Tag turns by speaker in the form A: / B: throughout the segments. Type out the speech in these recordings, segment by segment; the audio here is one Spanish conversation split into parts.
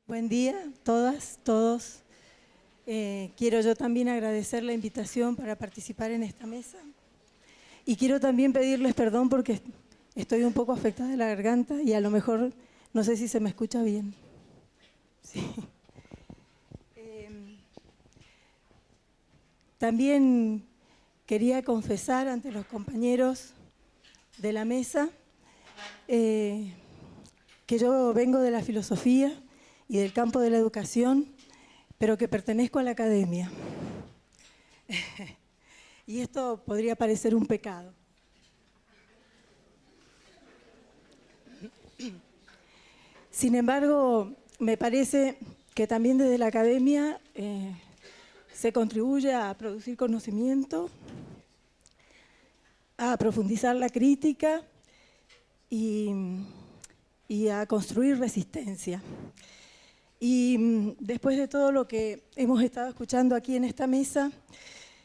A: Buen día, todas, todos. Quiero yo también agradecer la invitación para participar en esta mesa. Y quiero también pedirles perdón porque estoy un poco afectada de la garganta y a lo mejor no sé si se me escucha bien. Sí. También quería confesar ante los compañeros de la mesa que yo vengo de la filosofía y del campo de la educación, pero que pertenezco a la academia. Y esto podría parecer un pecado. Sin embargo, me parece que también desde la academia se contribuye a producir conocimiento, a profundizar la crítica y a construir resistencia. Y después de todo lo que hemos estado escuchando aquí en esta mesa,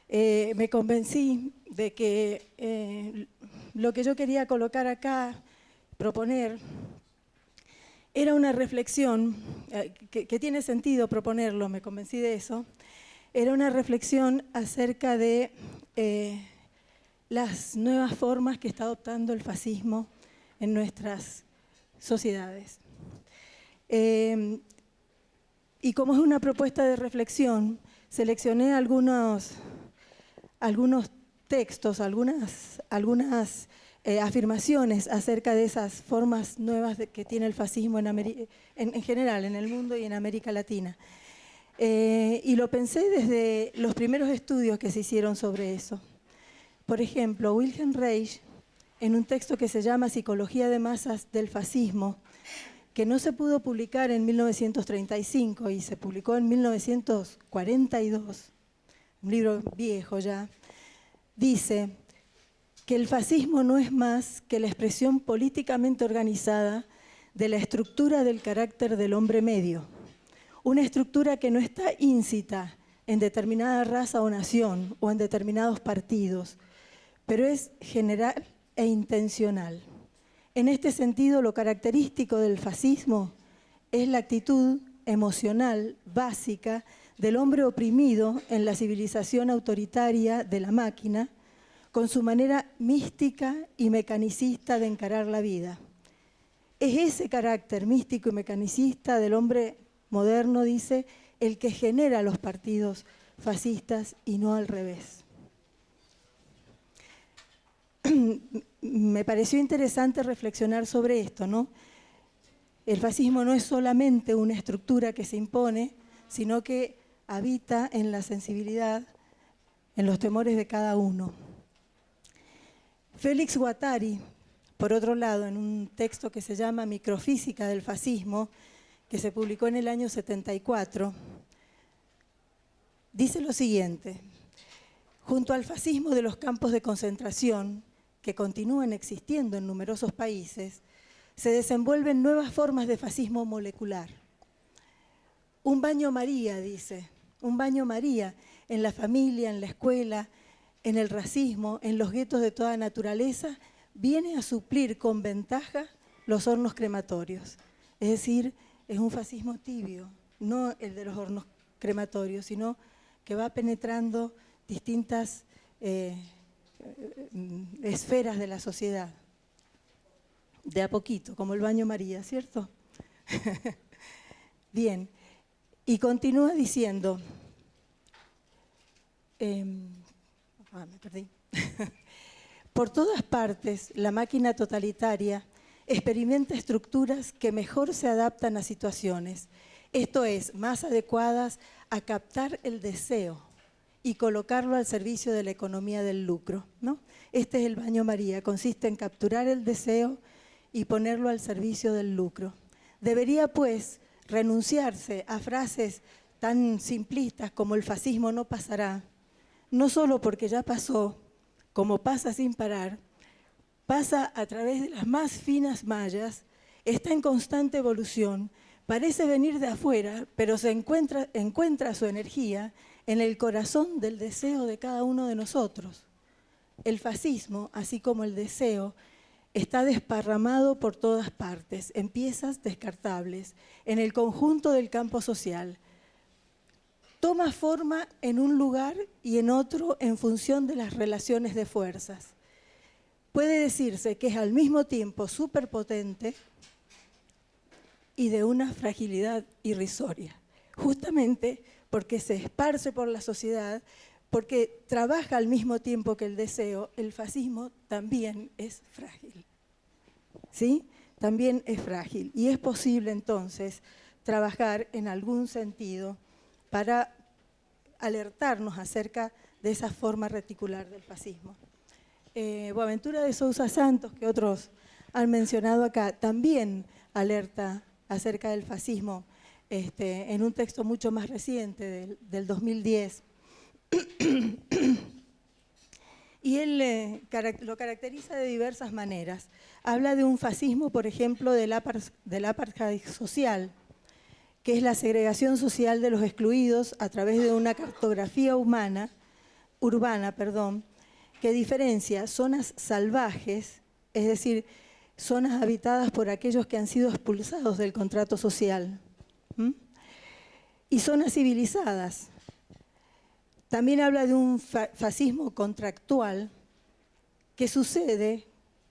A: me convencí de que lo que yo quería colocar acá, proponer, era una reflexión, que tiene sentido proponerlo, me convencí de eso, era una reflexión acerca de las nuevas formas que está adoptando el fascismo en nuestras sociedades. Y como es una propuesta de reflexión, seleccioné algunos textos, algunas afirmaciones acerca de esas formas nuevas que tiene el fascismo en general, en el mundo y en América Latina. Y lo pensé desde los primeros estudios que se hicieron sobre eso. Por ejemplo, Wilhelm Reich, en un texto que se llama Psicología de masas del fascismo, que no se pudo publicar en 1935 y se publicó en 1942, un libro viejo ya, dice que el fascismo no es más que la expresión políticamente organizada de la estructura del carácter del hombre medio, una estructura que no está íncita en determinada raza o nación o en determinados partidos, pero es general e intencional. En este sentido, lo característico del fascismo es la actitud emocional básica del hombre oprimido en la civilización autoritaria de la máquina, con su manera mística y mecanicista de encarar la vida. Es ese carácter místico y mecanicista del hombre moderno, dice, el que genera los partidos fascistas y no al revés. Me pareció interesante reflexionar sobre esto, ¿no? El fascismo no es solamente una estructura que se impone, sino que habita en la sensibilidad, en los temores de cada uno. Félix Guattari, por otro lado, en un texto que se llama Microfísica del fascismo, que se publicó en el año 74, dice lo siguiente: junto al fascismo de los campos de concentración, que continúan existiendo en numerosos países, se desenvuelven nuevas formas de fascismo molecular. Un baño María, dice, un baño María en la familia, en la escuela, en el racismo, en los guetos de toda naturaleza, viene a suplir con ventaja los hornos crematorios. Es decir, es un fascismo tibio, no el de los hornos crematorios, sino que va penetrando distintas esferas de la sociedad, de a poquito, como el baño María, ¿cierto? Bien, y continúa diciendo, me perdí. Por todas partes, la máquina totalitaria experimenta estructuras que mejor se adaptan a situaciones, esto es, más adecuadas a captar el deseo y colocarlo al servicio de la economía del lucro, ¿no? Este es el baño María, consiste en capturar el deseo y ponerlo al servicio del lucro. Debería, pues, renunciarse a frases tan simplistas como el fascismo no pasará, no solo porque ya pasó, como pasa sin parar, pasa a través de las más finas mallas, está en constante evolución, parece venir de afuera, pero se encuentra su energía en el corazón del deseo de cada uno de nosotros. El fascismo, así como el deseo, está desparramado por todas partes, en piezas descartables, en el conjunto del campo social. Toma forma en un lugar y en otro en función de las relaciones de fuerzas. Puede decirse que es al mismo tiempo superpotente y de una fragilidad irrisoria, justamente porque se esparce por la sociedad, porque trabaja al mismo tiempo que el deseo. El fascismo también es frágil, ¿sí? También es frágil, y es posible entonces trabajar en algún sentido para alertarnos acerca de esa forma reticular del fascismo. Boaventura de Sousa Santos, que otros han mencionado acá, también alerta acerca del fascismo en un texto mucho más reciente, del 2010. Y él lo caracteriza de diversas maneras. Habla de un fascismo, por ejemplo, del apartheid social, que es la segregación social de los excluidos a través de una cartografía urbana, que diferencia zonas salvajes, es decir, zonas habitadas por aquellos que han sido expulsados del contrato social, y zonas civilizadas. También habla de un fascismo contractual que sucede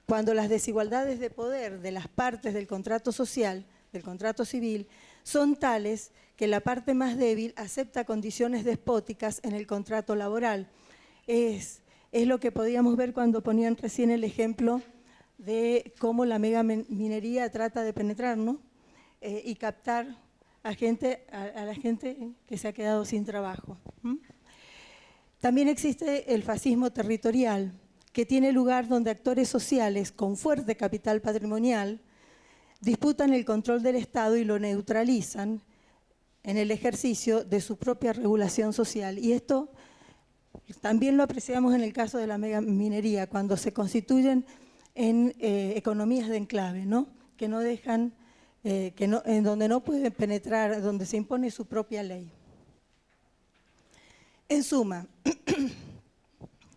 A: cuando las desigualdades de poder de las partes del contrato social, del contrato civil, son tales que la parte más débil acepta condiciones despóticas en el contrato laboral. Es lo que podíamos ver cuando ponían recién el ejemplo de cómo la megaminería trata de penetrar, ¿no? Y captar a la gente que se ha quedado sin trabajo. También existe el fascismo territorial, que tiene lugar donde actores sociales con fuerte capital patrimonial disputan el control del Estado y lo neutralizan en el ejercicio de su propia regulación social. Y esto también lo apreciamos en el caso de la megaminería, cuando se constituyen en economías de enclave, ¿no? Que no dejan, en donde no pueden penetrar, donde se impone su propia ley. En suma,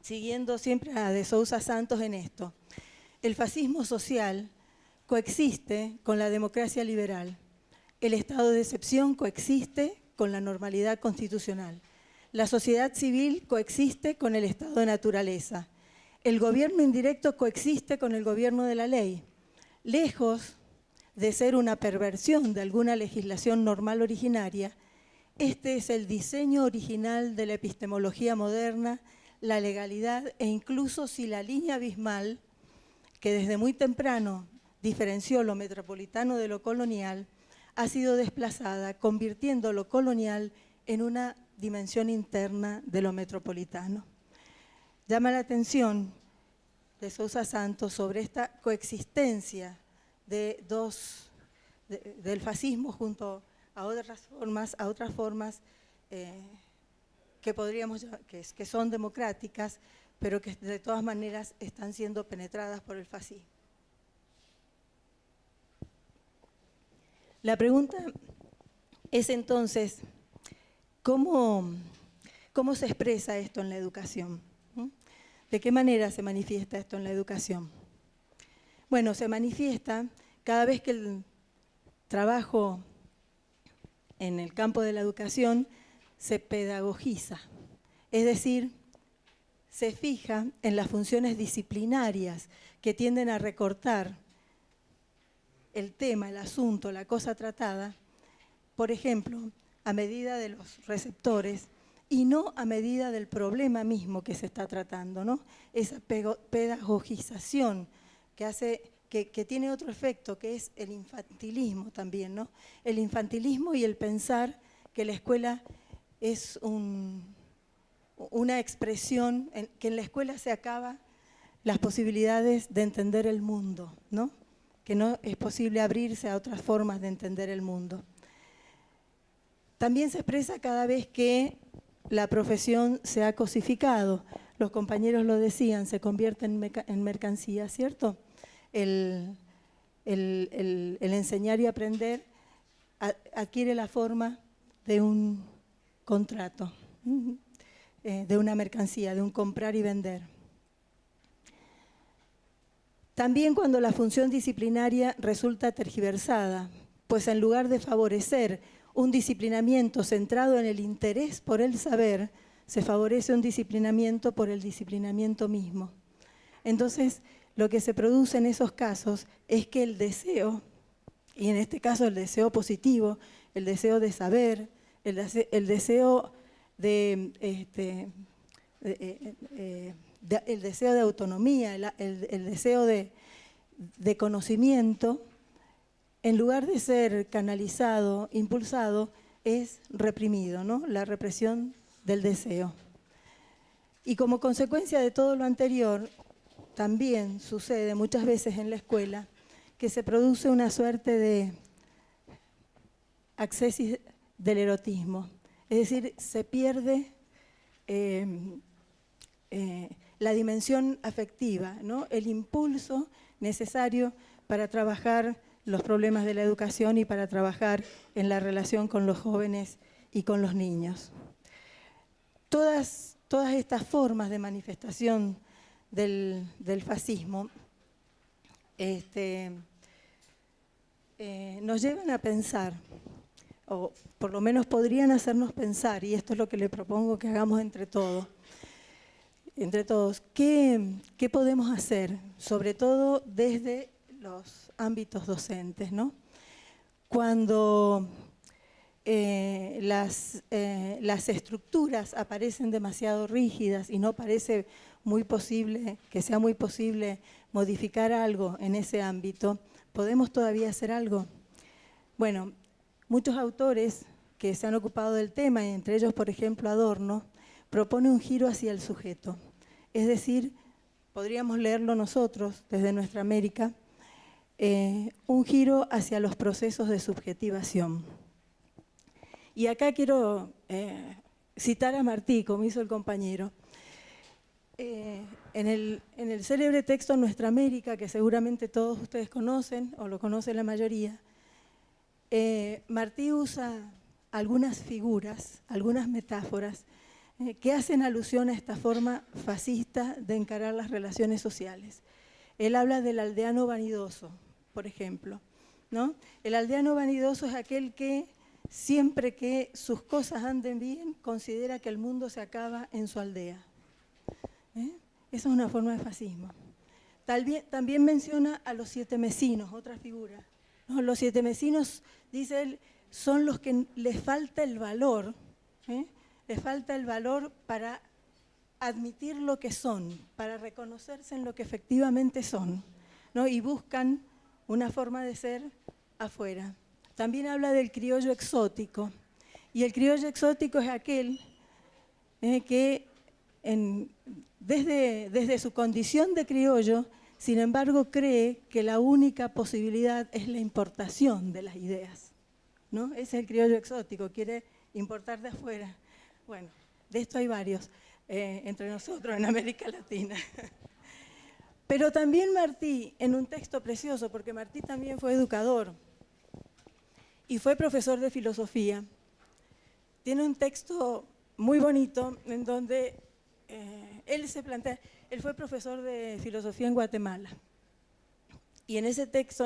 A: siguiendo siempre a de Sousa Santos en esto, el fascismo social coexiste con la democracia liberal. El estado de excepción coexiste con la normalidad constitucional. La sociedad civil coexiste con el estado de naturaleza. El gobierno indirecto coexiste con el gobierno de la ley. Lejos de ser una perversión de alguna legislación normal originaria, este es el diseño original de la epistemología moderna, la legalidad e incluso si la línea abismal, que desde muy temprano diferenció lo metropolitano de lo colonial, ha sido desplazada, convirtiendo lo colonial en una dimensión interna de lo metropolitano. Llama la atención de Sousa Santos sobre esta coexistencia del fascismo junto a otras formas que podríamos que son democráticas, pero que de todas maneras están siendo penetradas por el fascismo. La pregunta es entonces, ¿cómo se expresa esto en la educación? ¿De qué manera se manifiesta esto en la educación? Bueno, se manifiesta cada vez que el trabajo en el campo de la educación se pedagogiza, es decir, se fija en las funciones disciplinarias que tienden a recortar el tema, el asunto, la cosa tratada, por ejemplo, a medida de los receptores y no a medida del problema mismo que se está tratando, ¿no? Esa pedagogización que hace, que tiene otro efecto, que es el infantilismo también, ¿no? El infantilismo y el pensar que la escuela es una expresión, que en la escuela se acaban las posibilidades de entender el mundo, ¿no? Que no es posible abrirse a otras formas de entender el mundo. También se expresa cada vez que la profesión se ha cosificado. Los compañeros lo decían, se convierte en mercancía, ¿cierto? El enseñar y aprender adquiere la forma de un contrato, de una mercancía, de un comprar y vender. También cuando la función disciplinaria resulta tergiversada, pues en lugar de favorecer un disciplinamiento centrado en el interés por el saber, se favorece un disciplinamiento por el disciplinamiento mismo. Entonces, lo que se produce en esos casos es que el deseo, y en este caso el deseo positivo, el deseo de saber, el deseo el deseo de autonomía, el deseo de conocimiento, en lugar de ser canalizado, impulsado, es reprimido, ¿no? La represión del deseo. Y como consecuencia de todo lo anterior, también sucede muchas veces en la escuela que se produce una suerte de accesis del erotismo. Es decir, se pierde la dimensión afectiva, ¿no? El impulso necesario para trabajar los problemas de la educación y para trabajar en la relación con los jóvenes y con los niños. Todas estas formas de manifestación del fascismo nos llevan a pensar, o por lo menos podrían hacernos pensar, y esto es lo que le propongo que hagamos entre todos, ¿qué podemos hacer? Sobre todo desde los ámbitos docentes, ¿no? Cuando las estructuras aparecen demasiado rígidas y no parece muy posible, que sea muy posible modificar algo en ese ámbito, ¿podemos todavía hacer algo? Bueno, muchos autores que se han ocupado del tema, y entre ellos, por ejemplo, Adorno, propone un giro hacia el sujeto. Es decir, podríamos leerlo nosotros desde nuestra América, un giro hacia los procesos de subjetivación. Y acá quiero citar a Martí, como hizo el compañero. En el célebre texto Nuestra América, que seguramente todos ustedes conocen, o lo conoce la mayoría, Martí usa algunas figuras, algunas metáforas, que hacen alusión a esta forma fascista de encarar las relaciones sociales. Él habla del aldeano vanidoso, por ejemplo, ¿no? El aldeano vanidoso es aquel que siempre que sus cosas anden bien, considera que el mundo se acaba en su aldea. Esa es una forma de fascismo. También menciona a los siete mecinos, otra figura, ¿no? Los siete mecinos, dice él, son los que les falta el valor, les falta el valor para admitir lo que son, para reconocerse en lo que efectivamente son, ¿no? Y buscan una forma de ser afuera. También habla del criollo exótico, y el criollo exótico es aquel que desde su condición de criollo, sin embargo, cree que la única posibilidad es la importación de las ideas, ¿no? Ese es el criollo exótico, quiere importar de afuera. Bueno, de esto hay varios entre nosotros en América Latina. Pero también Martí, en un texto precioso, porque Martí también fue educador y fue profesor de filosofía, tiene un texto muy bonito en donde él se plantea, él fue profesor de filosofía en Guatemala, y en ese texto,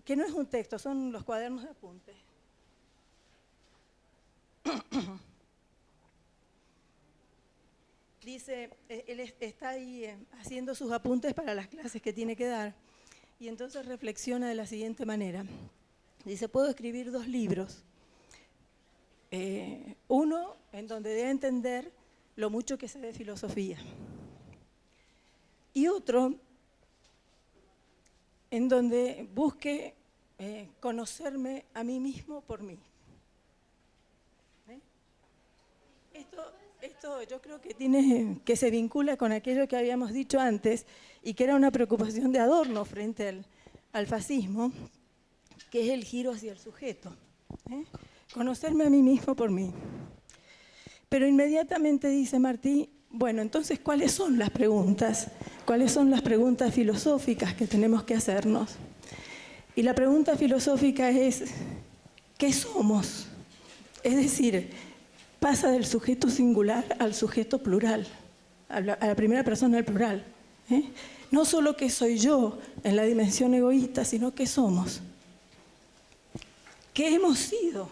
A: que no es un texto, son los cuadernos de apuntes. Dice, él está ahí haciendo sus apuntes para las clases que tiene que dar, y entonces reflexiona de la siguiente manera. Dice, puedo escribir 2 libros. Uno en donde debe entender lo mucho que sé de filosofía. Y otro en donde busque conocerme a mí mismo por mí. Esto yo creo que se vincula con aquello que habíamos dicho antes y que era una preocupación de Adorno frente al fascismo, que es el giro hacia el sujeto. Conocerme a mí mismo por mí. Pero inmediatamente dice Martí, bueno, entonces, ¿cuáles son las preguntas? ¿Cuáles son las preguntas filosóficas que tenemos que hacernos? Y la pregunta filosófica es, ¿qué somos? Es decir, pasa del sujeto singular al sujeto plural, a la primera persona del plural. No solo qué soy yo en la dimensión egoísta, sino qué somos. ¿Qué hemos sido?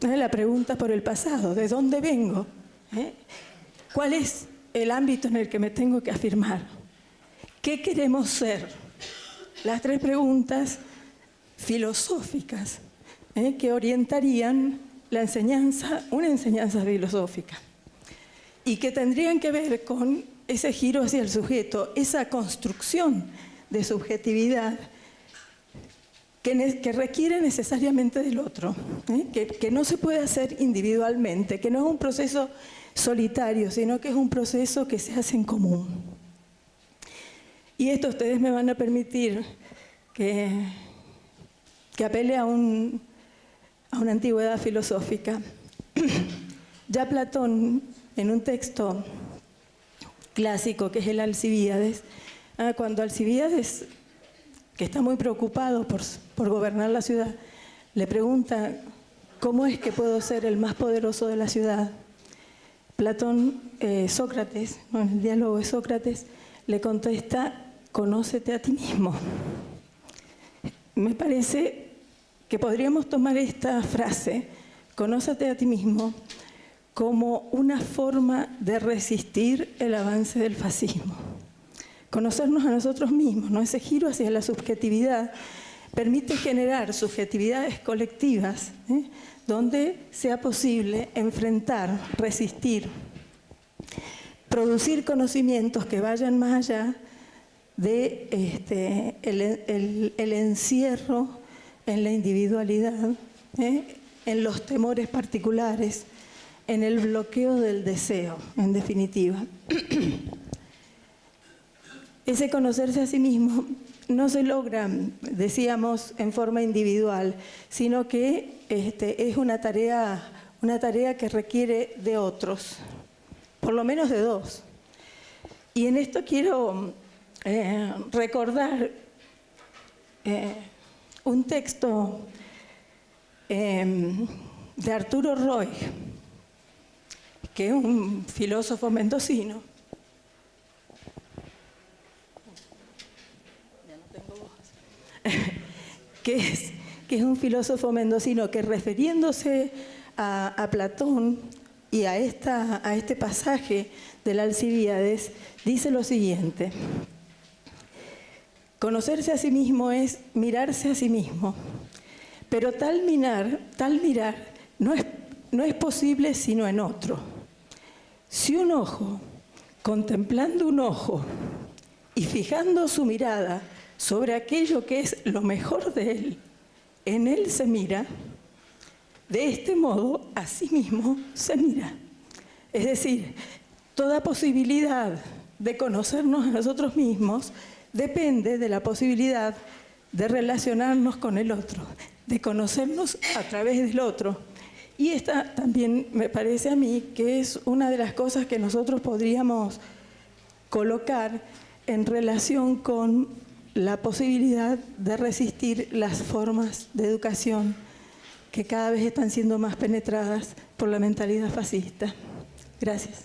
A: La pregunta por el pasado, ¿de dónde vengo? ¿Cuál es el ámbito en el que me tengo que afirmar? ¿Qué queremos ser? Las tres preguntas filosóficas que orientarían la enseñanza, una enseñanza filosófica, y que tendrían que ver con ese giro hacia el sujeto, esa construcción de subjetividad que requiere necesariamente del otro, que no se puede hacer individualmente, que no es un proceso solitario, sino que es un proceso que se hace en común. Y esto ustedes me van a permitir que apele a una antigüedad filosófica. Ya Platón, en un texto clásico que es el Alcibíades, cuando Alcibíades, que está muy preocupado por gobernar la ciudad, le pregunta ¿cómo es que puedo ser el más poderoso de la ciudad? Platón, Sócrates, en el diálogo de Sócrates, le contesta: conócete a ti mismo. Me parece que podríamos tomar esta frase, conócete a ti mismo, como una forma de resistir el avance del fascismo. Conocernos a nosotros mismos, ¿no? Ese giro hacia la subjetividad permite generar subjetividades colectivas, donde sea posible enfrentar, resistir, producir conocimientos que vayan más allá de el encierro en la individualidad, en los temores particulares, en el bloqueo del deseo, en definitiva. Ese conocerse a sí mismo no se logra, decíamos, en forma individual, sino que es una tarea que requiere de otros, por lo menos de dos. Y en esto quiero recordar un texto de Arturo Roig, que es un filósofo mendocino. Que es un filósofo mendocino que, refiriéndose a Platón y a este pasaje del Alcibíades, dice lo siguiente: conocerse a sí mismo es mirarse a sí mismo, pero tal mirar no es posible sino en otro. Si un ojo, contemplando un ojo y fijando su mirada sobre aquello que es lo mejor de él, en él se mira, de este modo a sí mismo se mira. Es decir, toda posibilidad de conocernos a nosotros mismos depende de la posibilidad de relacionarnos con el otro, de conocernos a través del otro. Y esta también me parece a mí que es una de las cosas que nosotros podríamos colocar en relación con la posibilidad de resistir las formas de educación que cada vez están siendo más penetradas por la mentalidad fascista. Gracias.